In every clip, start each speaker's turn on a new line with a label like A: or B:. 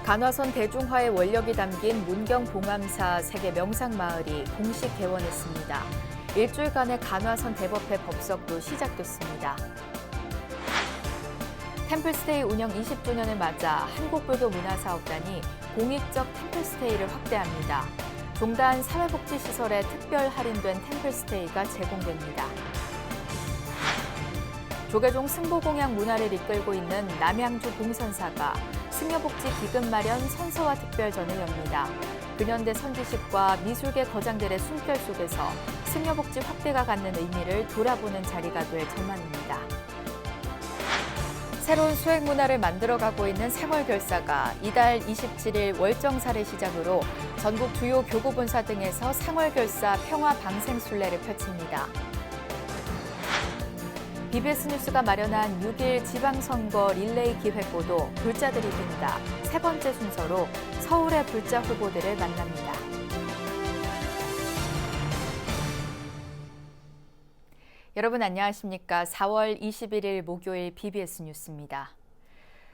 A: 간화선 대중화의 원력이 담긴 문경 봉암사 세계 명상마을이 공식 개원했습니다. 일주일간의 간화선 대법회 법석도 시작됐습니다. 템플스테이 운영 20주년을 맞아 한국불교문화사업단이 공익적 템플스테이를 확대합니다. 종단 사회복지시설에 특별 할인된 템플스테이가 제공됩니다. 조계종 승보공양 문화를 이끌고 있는 남양주 봉선사가 승려복지 기금 마련 선서와 특별전을 엽니다. 근현대 선지식과 미술계 거장들의 숨결 속에서 승려복지 확대가 갖는 의미를 돌아보는 자리가 될 전망입니다. 새로운 수행 문화를 만들어가고 있는 상월결사가 이달 27일 월정사를 시작으로 전국 주요 교구본사 등에서 상월결사 평화방생순례를 펼칩니다. BBS 뉴스가 마련한 6일 지방선거 릴레이 기획보도 불자들이 뜬다. 세 번째 순서로 서울의 불자 후보들을 만납니다. 여러분 안녕하십니까? 4월 21일 목요일 BBS 뉴스입니다.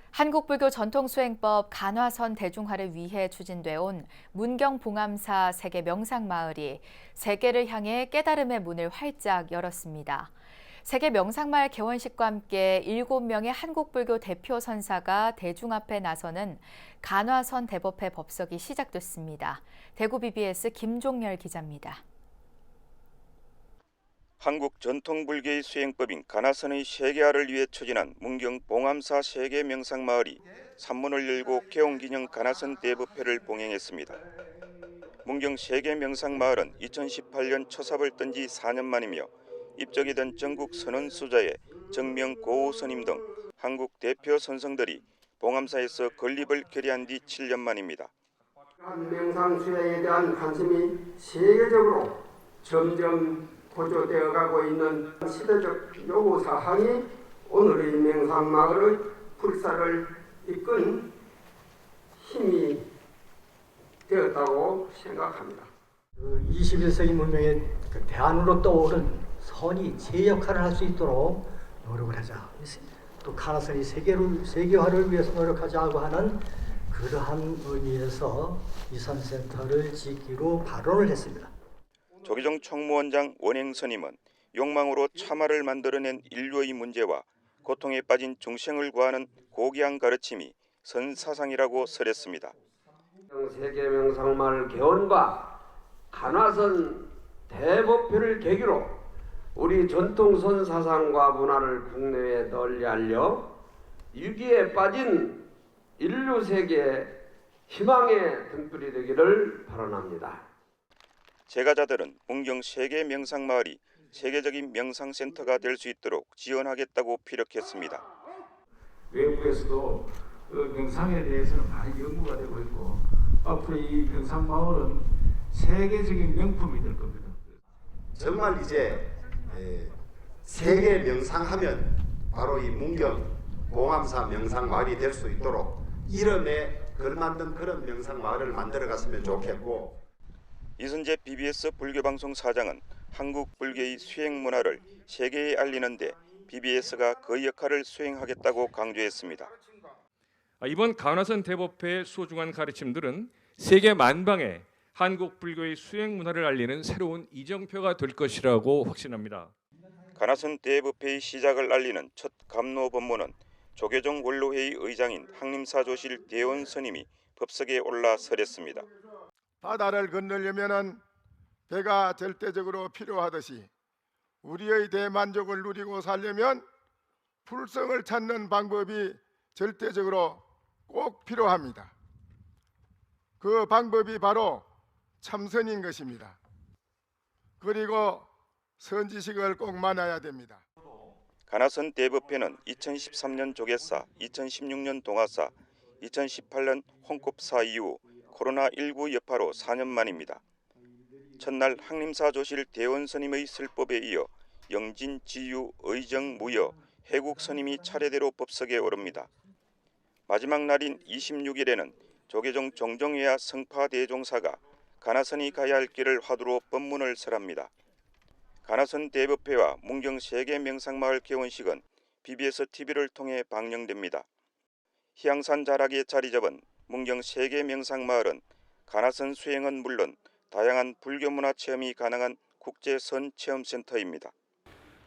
A: 한국불교 전통수행법 간화선 대중화를 위해 추진돼 온 문경 봉암사 세계 명상마을이 세계를 향해 깨달음의 문을 활짝 열었습니다. 세계 명상마을 개원식과 함께 7명의 한국불교 대표 선사가 대중 앞에 나서는 간화선 대법회 법석이 시작됐습니다. 대구 BBS 김종열 기자입니다.
B: 한국 전통불교의 수행법인 간화선의 세계화를 위해 추진한 문경 봉암사 세계 명상마을이 산문을 열고 개원기념 간화선 대법회를 봉행했습니다. 문경 세계 명상마을은 2018년 초삽을 뜬 지 4년 만이며 입적이 된 전국 선원수자의 정명 고우 스님 등 한국 대표 선성들이 봉암사에서 건립을 결의한 뒤 7년 만입니다.
C: 명상수행에 대한 관심이 세계적으로 점점 고조되어 가고 있는 시대적 요구사항이 오늘의 명상마을의 불사를 이끈 힘이 되었다고 생각합니다.
D: 21세기 문명의 대안으로 떠오른 선이 제 역할을 할 수 있도록 노력을 하자. 또 간화선이 세계화를 위해서 노력하자고 하는 그러한 의미에서 이 선센터를 짓기로 발언을 했습니다.
B: 조계종 총무원장 원행 스님은 욕망으로 참화를 만들어낸 인류의 문제와 고통에 빠진 중생을 구하는 고귀한 가르침이 선사상이라고 설했습니다.
C: 세계 명상마을 개원과 간화선 대법회를 계기로 우리 전통선 사상과 문화를 국내에 널리 알려 위기에 빠진 인류 세계의 희망의 등불이 되기를 바랍니다.
B: 제가자들은 문경 세계 명상마을이 세계적인 명상센터가 될 수 있도록 지원하겠다고 피력했습니다.
E: 외국에서도 명상에 대해서는 많이 연구가 되고 있고 앞으로 이 명상마을은 세계적인 명품이 될 겁니다.
F: 정말 이제 세계 명상하면 바로 이 문경 봉암사 명상마을이 될 수 있도록 이름에 걸맞는 그런 명상마을을 만들어갔으면 좋겠고,
B: 이순재 BBS 불교방송 사장은 한국 불교의 수행 문화를 세계에 알리는 데 BBS가 그 역할을 수행하겠다고 강조했습니다.
G: 이번 간화선 대법회의 소중한 가르침들은 세계 만방에 한국 불교의 수행 문화를 알리는 새로운 이정표가 될 것이라고 확신합니다.
B: 간화선 대법회의 시작을 알리는 첫 감로 법문은 조계종 원로회의 의장인 항림사조실 대원 스님이 법석에 올라 설했습니다.
H: 바다를 건너려면은 배가 절대적으로 필요하듯이 우리의 대만족을 누리고 살려면 불성을 찾는 방법이 절대적으로 꼭 필요합니다. 그 방법이 바로 참선인 것입니다. 그리고 선지식을 꼭 만나야 됩니다.
B: 간화선 대법회는 2013년 조계사, 2016년 동화사, 2018년 홍kop사 이후 코로나19 여파로 4년 만입니다. 첫날 항림사조실 대원 스님의 설법에 이어 영진, 지유, 의정, 무여, 해국 스님이 차례대로 법석에 오릅니다. 마지막 날인 26일에는 조계종 종종회와 성파대종사가 간화선이 가야 할 길을 화두로 법문을 설합니다. 간화선 대법회와 문경 세계 명상마을 개원식은 BBS TV를 통해 방영됩니다. 희양산 자락에 자리 잡은 문경 세계 명상마을은 가나선 수행은 물론 다양한 불교 문화 체험이 가능한 국제 선 체험센터입니다.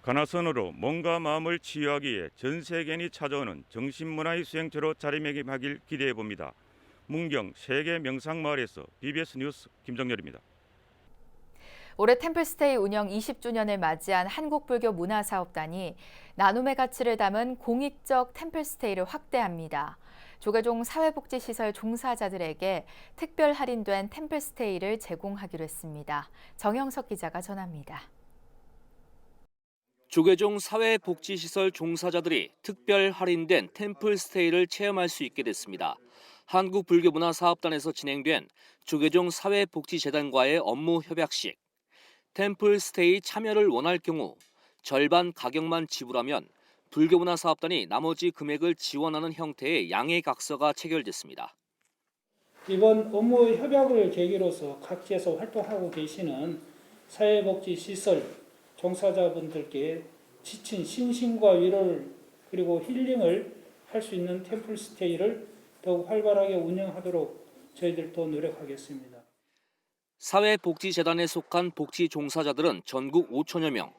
B: 가나선으로 몸과 마음을 치유하기 위해 전 세계인이 찾아오는 정신문화의 수행처로 자리매김하길 기대해 봅니다. 문경 세계 명상마을에서 BBS 뉴스 김정열입니다.
A: 올해 템플스테이 운영 20주년을 맞이한 한국불교 문화사업단이 나눔의 가치를 담은 공익적 템플스테이를 확대합니다. 조계종 사회복지시설 종사자들에게 특별 할인된 템플스테이를 제공하기로 했습니다. 정영석 기자가 전합니다.
I: 조계종 사회복지시설 종사자들이 특별 할인된 템플스테이를 체험할 수 있게 됐습니다. 한국불교문화사업단에서 진행된 조계종 사회복지재단과의 업무 협약식. 템플스테이 참여를 원할 경우 절반 가격만 지불하면 불교문화사업단이 나머지 금액을 지원하는 형태의 양해각서가 체결됐습니다.
J: 이번 업무 협약을 계기로서 각지에서 활동하고 계시는 사회복지시설 종사자분들께 지친 신심과 위로를 그리고 힐링을 할 수 있는 템플스테이를 더욱 활발하게 운영하도록 저희들도 노력하겠습니다.
I: 사회복지재단에 속한 복지 종사자들은 전국 5천여 명,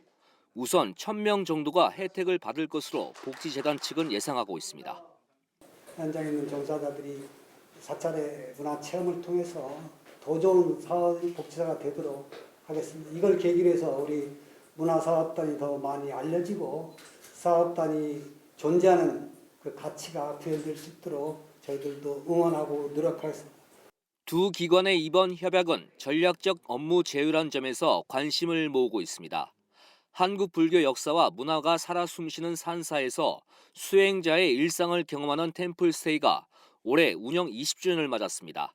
I: 우선 1,000명 정도가 혜택을 받을 것으로 복지재단 측은 예상하고 있습니다.
K: 현장에 있는 종사자들이 사찰의 문화 체험을 통해서 더 좋은 사회복지사가 되도록 하겠습니다. 이걸 계기로 해서 우리 문화사업단이 더 많이 알려지고 사업단이 존재하는 그 가치가 부여될 수 있도록 저희들도 응원하고 노력하겠습니다.
I: 두 기관의 이번 협약은 전략적 업무 제휴란 점에서 관심을 모으고 있습니다. 한국 불교 역사와 문화가 살아 숨쉬는 산사에서 수행자의 일상을 경험하는 템플스테이가 올해 운영 20주년을 맞았습니다.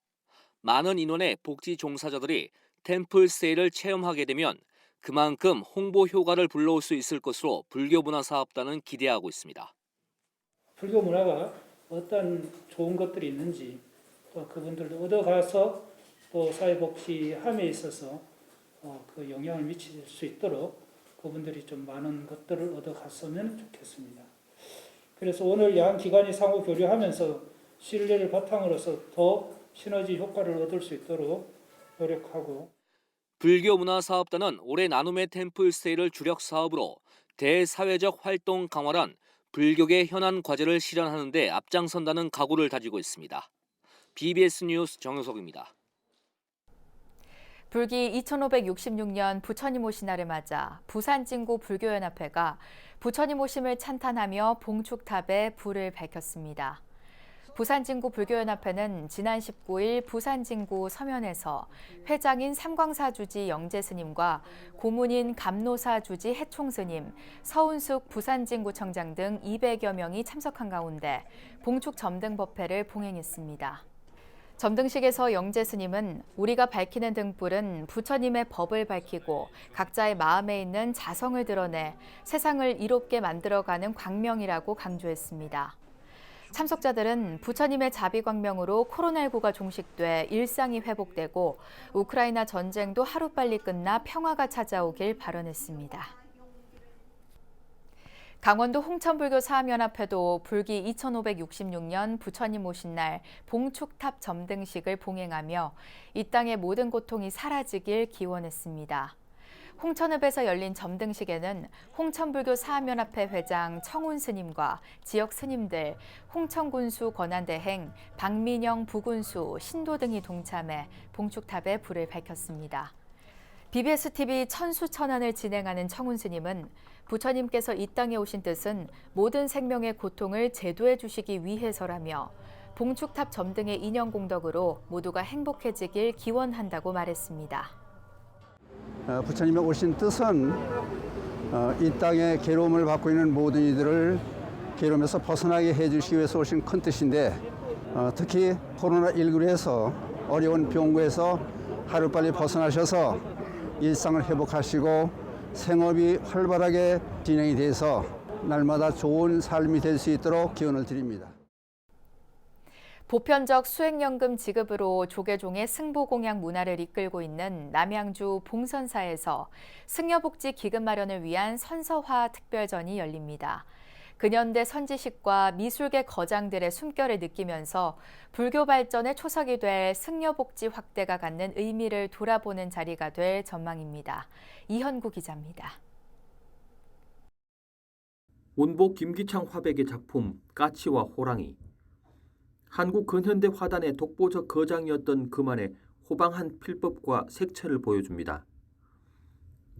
I: 많은 인원의 복지 종사자들이 템플스테이를 체험하게 되면 그만큼 홍보 효과를 불러올 수 있을 것으로 불교문화사업단은 기대하고 있습니다.
J: 불교 문화가 어떤 좋은 것들이 있는지 또 그분들도 얻어가서 또 사회복지함에 있어서 그 영향을 미칠 수 있도록 그분들이 좀 많은 것들을 얻어갔으면 좋겠습니다. 그래서 오늘 양 기관이 상호 교류하면서 신뢰를 바탕으로서 더 시너지 효과를 얻을 수 있도록 노력하고
I: 불교문화사업단은 올해 나눔의 템플스테이를 주력 사업으로 대사회적 활동 강화란 불교계 현안 과제를 실현하는 데 앞장선다는 각오를 다지고 있습니다. BBS 뉴스 정효석입니다.
A: 불기 2566년 부처님 오신 날을 맞아 부산진구 불교연합회가 부처님 오심을 찬탄하며 봉축탑에 불을 밝혔습니다. 부산진구 불교연합회는 지난 19일 부산진구 서면에서 회장인 삼광사 주지 영재 스님과 고문인 감노사 주지 해총 스님, 서운숙 부산진구청장 등 200여 명이 참석한 가운데 봉축 점등 법회를 봉행했습니다. 점등식에서 영재 스님은 우리가 밝히는 등불은 부처님의 법을 밝히고 각자의 마음에 있는 자성을 드러내 세상을 이롭게 만들어가는 광명이라고 강조했습니다. 참석자들은 부처님의 자비광명으로 코로나19가 종식돼 일상이 회복되고 우크라이나 전쟁도 하루빨리 끝나 평화가 찾아오길 발언했습니다. 강원도 홍천불교 사암연합회도 불기 2566년 부처님 오신 날 봉축탑 점등식을 봉행하며 이 땅의 모든 고통이 사라지길 기원했습니다. 홍천읍에서 열린 점등식에는 홍천불교 사암연합회 회장 청운 스님과 지역 스님들, 홍천군수 권한대행, 박민영 부군수, 신도 등이 동참해 봉축탑에 불을 밝혔습니다. BBSTV 천수천안을 진행하는 청운 스님은 부처님께서 이 땅에 오신 뜻은 모든 생명의 고통을 제도해 주시기 위해서라며 봉축탑 점등의 인연 공덕으로 모두가 행복해지길 기원한다고 말했습니다.
L: 부처님의 오신 뜻은 이 땅에 괴로움을 받고 있는 모든 이들을 괴로움에서 벗어나게 해주시기 위해서 오신 큰 뜻인데 특히 코로나19로 해서 어려운 병고에서 하루빨리 벗어나셔서 일상을 회복하시고 생업이 활발하게 진행이 돼서 날마다 좋은 삶이 될 수 있도록 기원을 드립니다.
A: 보편적 수행연금 지급으로 조계종의 승보공양 문화를 이끌고 있는 남양주 봉선사에서 승려복지 기금 마련을 위한 선서화 특별전이 열립니다. 근현대 선지식과 미술계 거장들의 숨결을 느끼면서 불교 발전의 초석이 될 승려복지 확대가 갖는 의미를 돌아보는 자리가 될 전망입니다. 이현구 기자입니다.
M: 원보 김기창 화백의 작품 까치와 호랑이. 한국 근현대 화단의 독보적 거장이었던 그만의 호방한 필법과 색채를 보여줍니다.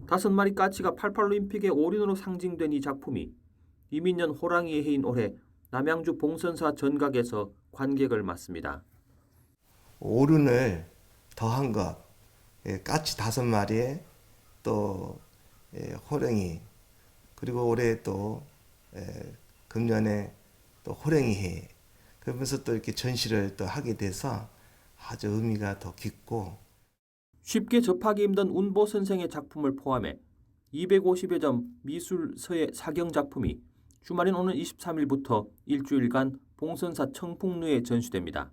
M: 5마리 까치가 88올림픽의 올인으로 상징된 이 작품이 이민년 호랑이의 해인 올해 남양주 봉선사 전각에서 관객을 맞습니다.
N: 오륜을 더한 것, 까치 5마리에 또 호랑이, 그리고 올해 또 금년에 또 호랑이 해, 그러면서 또 이렇게 전시를 또 하게 돼서 아주 의미가 더 깊고,
M: 쉽게 접하기 힘든 운보 선생의 작품을 포함해 250여 점 미술서의 사경 작품이 주말인 오는 23일부터 일주일간 봉선사 청풍루에 전시됩니다.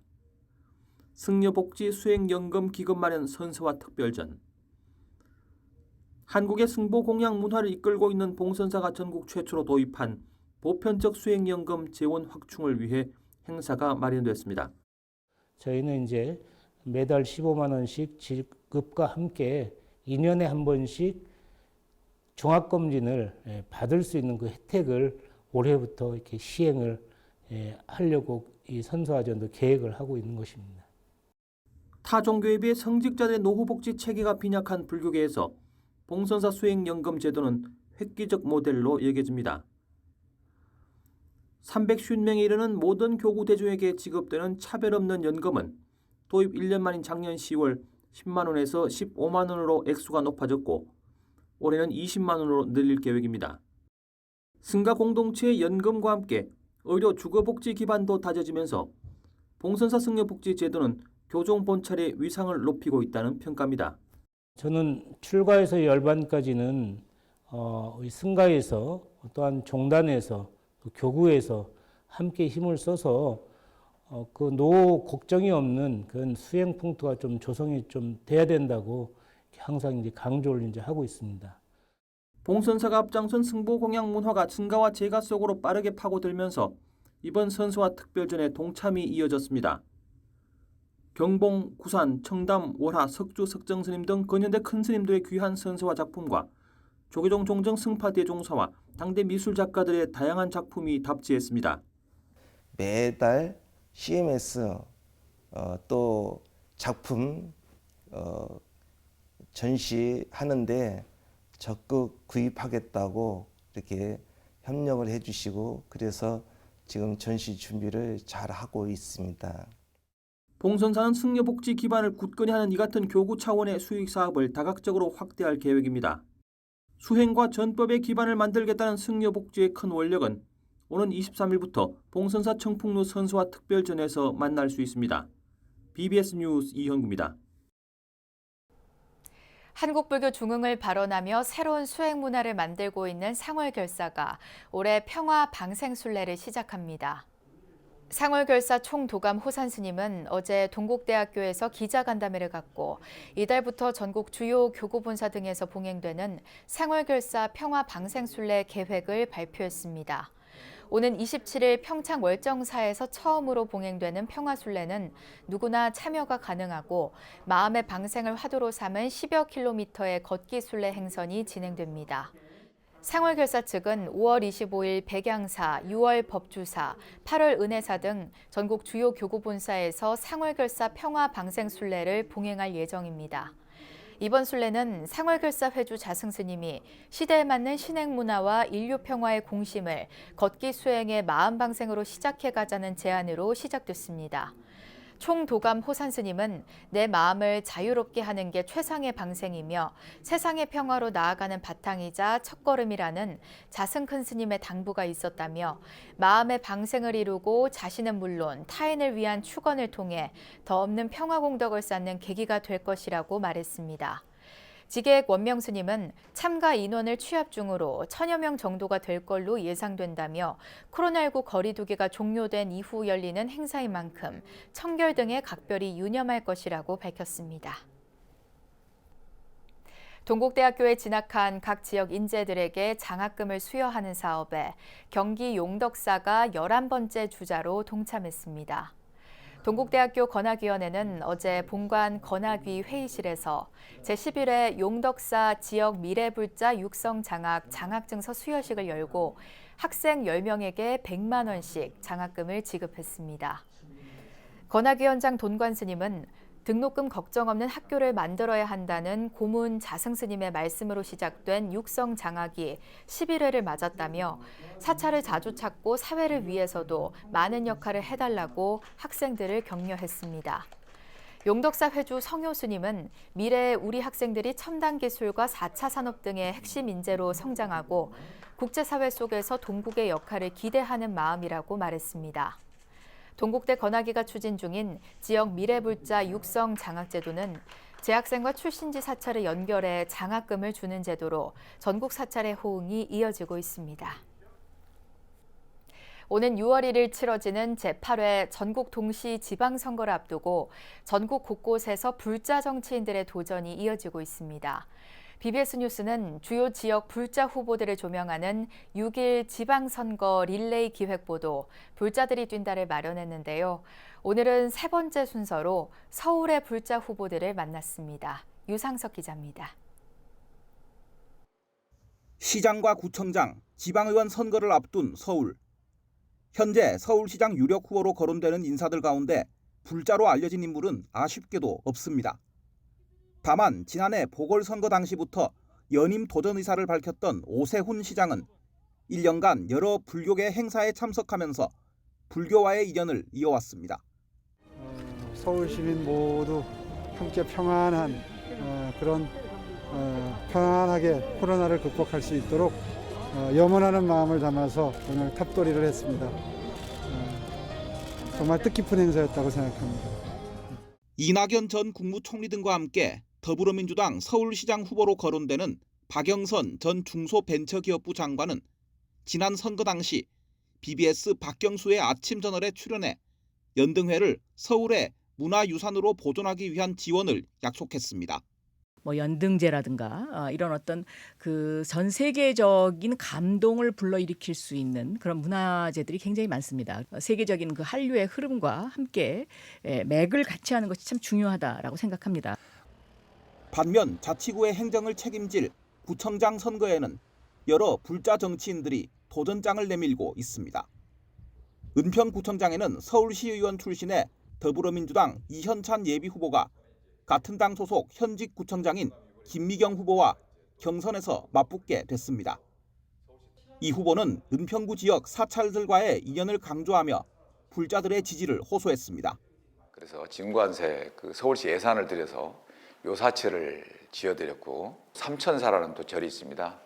M: 승려복지 수행연금 기금 마련 선서와 특별전. 한국의 승보공양 문화를 이끌고 있는 봉선사가 전국 최초로 도입한 보편적 수행연금 재원 확충을 위해 행사가 마련됐습니다.
O: 저희는 이제 매달 15만 원씩 지급과 함께 2년에 한 번씩 종합검진을 받을 수 있는 그 혜택을 올해부터 이렇게 시행을 하려고 이 선서화전도 계획을 하고 있는 것입니다.
M: 타 종교에 비해 성직자들의 노후복지 체계가 빈약한 불교계에서 봉선사 수행연금 제도는 획기적 모델로 여겨집니다. 350명에 이르는 모든 교구 대중에게 지급되는 차별 없는 연금은 도입 1년 만인 작년 10월 10만 원에서 15만 원으로 액수가 높아졌고 올해는 20만 원으로 늘릴 계획입니다. 승가 공동체의 연금과 함께 의료 주거복지 기반도 다져지면서 봉선사 승려복지 제도는 교종 본찰의 위상을 높이고 있다는 평가입니다.
O: 저는 출가에서 열반까지는 승가에서 또한 종단에서 교구에서 함께 힘을 써서 그 노후 걱정이 없는 그런 수행 풍토가 좀 조성이 좀 돼야 된다고 항상 이제 강조를 이제 하고 있습니다.
M: 봉선사가 앞장선 승보공양 문화가 승가와 제가 속으로 빠르게 파고들면서 이번 선서와 특별전에 동참이 이어졌습니다. 경봉, 구산, 청담, 월하, 석주, 석정스님 등 근현대 큰 스님들의 귀한 선서와 작품과 조계종 종정 승파 대종사와 당대 미술 작가들의 다양한 작품이 답지했습니다.
N: 매달 CMS 또 작품 전시하는데 적극 구입하겠다고 이렇게 협력을 해주시고, 그래서 지금 전시 준비를 잘 하고 있습니다.
M: 봉선사는 승려복지 기반을 굳건히 하는 이 같은 교구 차원의 수익 사업을 다각적으로 확대할 계획입니다. 수행과 전법의 기반을 만들겠다는 승려복지의 큰 원력은 오는 23일부터 봉선사 청풍루 선서와 특별전에서 만날 수 있습니다. BBS 뉴스 이현구입니다.
A: 한국불교 중흥을 발언하며 새로운 수행 문화를 만들고 있는 상월결사가 올해 평화 방생순례를 시작합니다. 상월결사 총도감 호산 스님은 어제 동국대학교에서 기자간담회를 갖고 이달부터 전국 주요 교구본사 등에서 봉행되는 상월결사 평화 방생순례 계획을 발표했습니다. 오는 27일 평창 월정사에서 처음으로 봉행되는 평화순례는 누구나 참여가 가능하고 마음의 방생을 화두로 삼은 10여 킬로미터의 걷기순례 행선이 진행됩니다. 상월결사 측은 5월 25일 백양사, 6월 법주사, 8월 은혜사 등 전국 주요 교구본사에서 상월결사 평화방생순례를 봉행할 예정입니다. 이번 순례는 상월결사 회주 자승스님이 시대에 맞는 신행문화와 인류평화의 공심을 걷기 수행의 마음방생으로 시작해가자는 제안으로 시작됐습니다. 총도감 호산 스님은 내 마음을 자유롭게 하는 게 최상의 방생이며 세상의 평화로 나아가는 바탕이자 첫걸음이라는 자승 큰 스님의 당부가 있었다며 마음의 방생을 이루고 자신은 물론 타인을 위한 축원을 통해 더 없는 평화 공덕을 쌓는 계기가 될 것이라고 말했습니다. 지계획 원명 스님은 참가 인원을 취합 중으로 1000여 명 정도가 될 걸로 예상된다며 코로나19 거리두기가 종료된 이후 열리는 행사인 만큼 청결 등에 각별히 유념할 것이라고 밝혔습니다. 동국대학교에 진학한 각 지역 인재들에게 장학금을 수여하는 사업에 경기 용덕사가 11번째 주자로 동참했습니다. 동국대학교 건학위원회는 어제 본관 건학위 회의실에서 제11회 용덕사 지역 미래불자 육성 장학 장학증서 수여식을 열고 학생 10명에게 100만 원씩 장학금을 지급했습니다. 건학위원장 돈관 스님은 등록금 걱정 없는 학교를 만들어야 한다는 고문 자승 스님의 말씀으로 시작된 육성 장학이 11회를 맞았다며 사찰을 자주 찾고 사회를 위해서도 많은 역할을 해달라고 학생들을 격려했습니다. 용덕사 회주 성효 스님은 미래의 우리 학생들이 첨단 기술과 4차 산업 등의 핵심 인재로 성장하고 국제사회 속에서 동국의 역할을 기대하는 마음이라고 말했습니다. 동국대 건학위가 추진 중인 지역 미래불자 육성 장학제도는 재학생과 출신지 사찰을 연결해 장학금을 주는 제도로 전국 사찰의 호응이 이어지고 있습니다. 오는 6월 1일 치러지는 제8회 전국 동시 지방선거를 앞두고 전국 곳곳에서 불자 정치인들의 도전이 이어지고 있습니다. BBS 뉴스는 주요 지역 불자 후보들을 조명하는 6일 지방선거 릴레이 기획보도 불자들이 뛴다를 마련했는데요. 오늘은 세 번째 순서로 서울의 불자 후보들을 만났습니다. 유상석 기자입니다.
P: 시장과 구청장, 지방의원 선거를 앞둔 서울. 현재 서울시장 유력 후보로 거론되는 인사들 가운데 불자로 알려진 인물은 아쉽게도 없습니다. 다만 지난해 보궐선거 당시부터 연임 도전 의사를 밝혔던 오세훈 시장은 1년간 여러 불교계 행사에 참석하면서 불교와의 인연을 이어왔습니다.
Q: 서울 시민 모두 함께 평안한 편안하게 코로나를 극복할 수 있도록 염원하는 마음을 담아서 오늘 탑돌이를 했습니다. 정말 뜻깊은 행사였다고 생각합니다.
P: 이낙연 전 국무총리 등과 함께 더불어민주당 서울시장 후보로 거론되는 박영선 전 중소벤처기업부 장관은 지난 선거 당시 BBS 박경수의 아침 저널에 출연해 연등회를 서울의 문화유산으로 보존하기 위한 지원을 약속했습니다.
R: 연등제라든가 이런 어떤 그 전 세계적인 감동을 불러일으킬 수 있는 그런 문화재들이 굉장히 많습니다. 세계적인 그 한류의 흐름과 함께 맥을 같이 하는 것이 참 중요하다라고 생각합니다.
P: 반면 자치구의 행정을 책임질 구청장 선거에는 여러 불자 정치인들이 도전장을 내밀고 있습니다. 은평구청장에는 서울시의원 출신의 더불어민주당 이현찬 예비후보가 같은 당 소속 현직 구청장인 김미경 후보와 경선에서 맞붙게 됐습니다. 이 후보는 은평구 지역 사찰들과의 인연을 강조하며 불자들의 지지를 호소했습니다.
S: 그래서 진관세 서울시 예산을 들여서 묘사체를 지어드렸고 삼천사라는 또 절이 있습니다.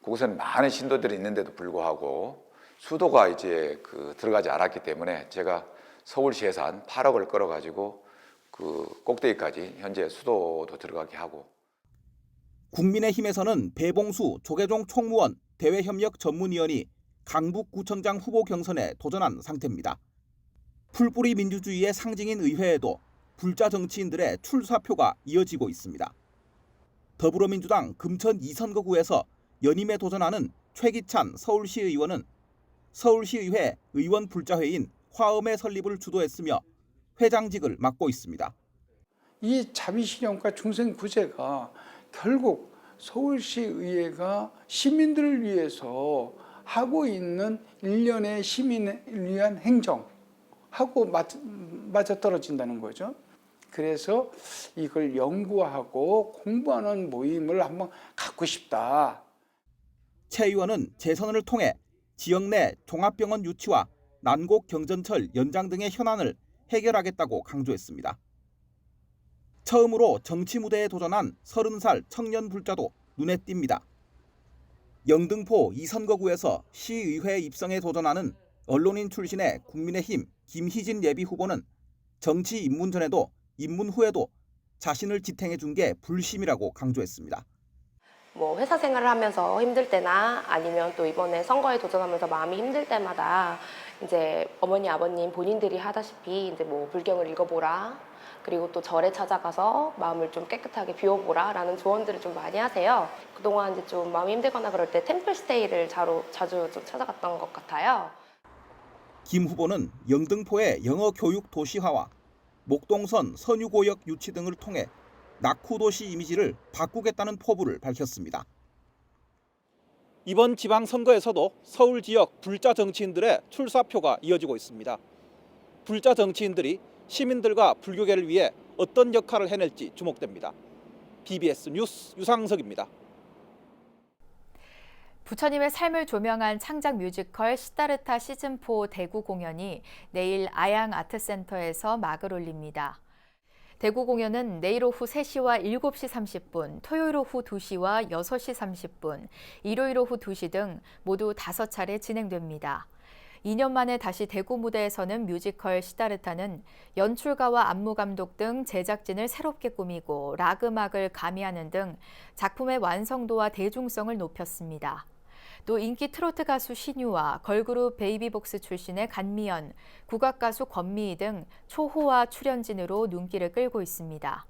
S: 그곳에는 많은 신도들이 있는데도 불구하고 수도가 이제 들어가지 않았기 때문에 제가 서울시 예산 8억을 끌어가지고 꼭대기까지 현재 수도도 들어가게 하고.
P: 국민의힘에서는 배봉수 조계종 총무원 대외협력 전문위원이 강북구청장 후보 경선에 도전한 상태입니다. 풀뿌리 민주주의의 상징인 의회에도 불자 정치인들의 출사표가 이어지고 있습니다. 더불어민주당 금천 2선거구에서 연임에 도전하는 최기찬 서울시 의원은 서울시의회 의원 불자회인 화엄의 설립을 주도했으며 회장직을 맡고 있습니다.
T: 이 자비신용과 중생구제가 결국 서울시의회가 시민들을 위해서 하고 있는 일련의 시민을 위한 행정하고 맞아떨어진다는 거죠. 그래서 이걸 연구하고 공부하는 모임을 한번 갖고 싶다.
P: 최 의원은 재선을 통해 지역 내 종합병원 유치와 난곡 경전철 연장 등의 현안을 해결하겠다고 강조했습니다. 처음으로 정치 무대에 도전한 30살 청년 불자도 눈에 띕니다. 영등포 2선거구에서 시의회 입성에 도전하는 언론인 출신의 국민의힘 김희진 예비후보는 정치 입문 전에도 입문 후에도 자신을 지탱해 준 게 불심이라고 강조했습니다.
U: 회사 생활을 하면서 힘들 때나 아니면 또 이번에 선거에 도전하면서 마음이 힘들 때마다 이제 어머니 아버님 본인들이 하다시피 이제 뭐 불경을 읽어보라, 그리고 또 절에 찾아가서 마음을 좀 깨끗하게 비워보라라는 조언들을 좀 많이 하세요. 그동안 이제 좀 마음이 힘들거나 그럴 때 템플스테이를 자주 좀 찾아갔던 것 같아요.
P: 김 후보는 영등포의 영어 교육 도시화와 목동선 선유고역 유치 등을 통해 낙후도시 이미지를 바꾸겠다는 포부를 밝혔습니다. 이번 지방선거에서도 서울 지역 불자 정치인들의 출사표가 이어지고 있습니다. 불자 정치인들이 시민들과 불교계를 위해 어떤 역할을 해낼지 주목됩니다. BBS 뉴스 유상석입니다.
A: 부처님의 삶을 조명한 창작 뮤지컬 시다르타 시즌4 대구 공연이 내일 아양 아트센터에서 막을 올립니다. 대구 공연은 내일 오후 3시와 7시 30분, 토요일 오후 2시와 6시 30분, 일요일 오후 2시 등 모두 5차례 진행됩니다. 2년 만에 다시 대구 무대에서는 뮤지컬 시다르타는 연출가와 안무감독 등 제작진을 새롭게 꾸미고 락 음악을 가미하는 등 작품의 완성도와 대중성을 높였습니다. 또 인기 트로트 가수 신유와 걸그룹 베이비복스 출신의 간미연, 국악가수 권미희 등 초호화 출연진으로 눈길을 끌고 있습니다.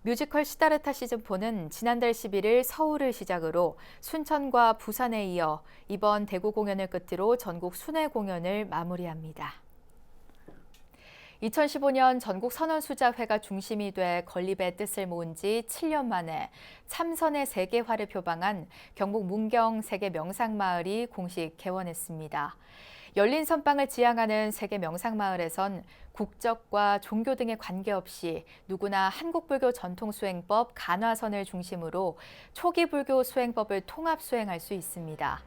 A: 뮤지컬 시다르타 시즌4는 지난달 11일 서울을 시작으로 순천과 부산에 이어 이번 대구 공연을 끝으로 전국 순회 공연을 마무리합니다. 2015년 전국 선언수자회가 중심이 돼 건립의 뜻을 모은 지 7년 만에 참선의 세계화를 표방한 경북 문경 세계 명상마을이 공식 개원했습니다. 열린 선방을 지향하는 세계 명상마을에선 국적과 종교 등에 관계없이 누구나 한국불교 전통수행법 간화선을 중심으로 초기 불교 수행법을 통합 수행할 수 있습니다.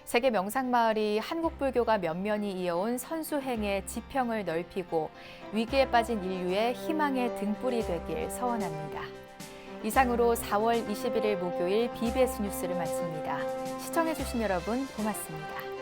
A: 세계 명상마을이 한국불교가 면면히 이어온 선수행의 지평을 넓히고 위기에 빠진 인류의 희망의 등불이 되길 서원합니다. 이상으로 4월 21일 목요일 BBS 뉴스를 마칩니다. 시청해주신 여러분 고맙습니다.